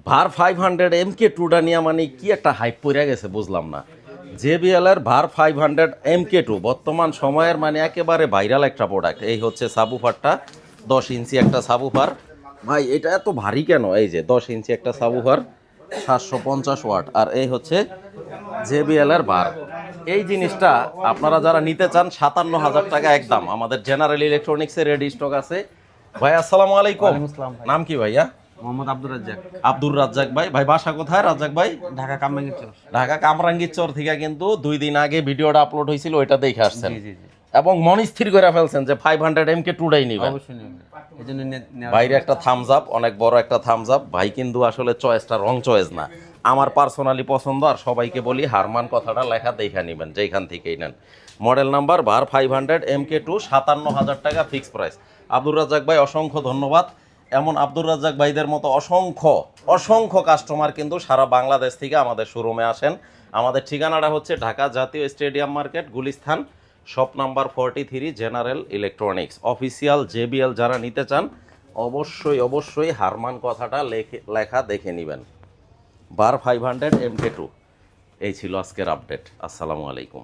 ভার 500 MK2 নিয়ে মানে কি একটা হাইপ পড়ে গেছে বুঝলাম না। JBL এর ভার 500 MK2 বর্তমান সময়ের মানে একেবারে ভাইরাল একটা প্রোডাক্ট। এই হচ্ছে সাবুফারটা, 10 ইঞ্চি একটা সাবুফার। ভাই এটা এত ভারী কেন? এই যে 10 ইঞ্চি একটা সাবুফার, 750 ওয়াট। আর এই হচ্ছে JBL এর ভার। এই জিনিসটা আপনারা যারা নিতে চান 57,000 টাকা একদম। আমাদের জেনারেল ইলেকট্রনিক্সের রেডি স্টক আছে। ভাই আসসালামু আলাইকুম। ওয়ালাইকুম আসসালাম ভাই। নাম কি ভাইয়া? মোহাম্মদ আব্দুর রাজ্জাক, আব্দুর রাজ্জাক ভাই। ভাই বাসা কোথায় রাজ্জাক ভাই? ঢাকা কামরাঙ্গীর চর। ঢাকা কামরাঙ্গীর চর থেকে কিন্তু 2 দিন আগে ভিডিওটা আপলোড হয়েছিল, ওইটা দেখে আসছেন জি জি জি, এবং মন স্থির করে ফেলছেন যে 500 MK2টাই নিবেন। অবশ্যই নেবেন, এই জন্য বাইরে একটা থামস আপ, অনেক বড় একটা থামস আপ। ভাই কিন্তু আসলে চয়েসটা রং চয়েস না, আমার পার্সোনালি পছন্দ। আর সবাইকে বলি হারমান কথাটা লেখা দেখে নেবেন যেখান থেকেই নেন। মডেল নাম্বার ভার 500 MK2, 57,000 টাকা ফিক্স প্রাইস। আব্দুর রাজ্জাক ভাই অসংখ্য ধন্যবাদ। এমন আব্দুর রাজ্জাক ভাইদের মতো অসংখ্য অসংখ্য কাস্টমার কিন্তু সারা বাংলাদেশ থেকে আমাদের শোরুমে আসেন। আমাদের ঠিকানাটা হচ্ছে ঢাকা জাতীয় stadium market, Gulistan, shop number 43, general electronics official. JBL যারা নিতে চান অবশ্যই অবশ্যই হারমান কথাটা লেখা দেখে নেবেন। ভার 500 MK2। এই ছিল আজকের আপডেট। আসসালামু আলাইকুম।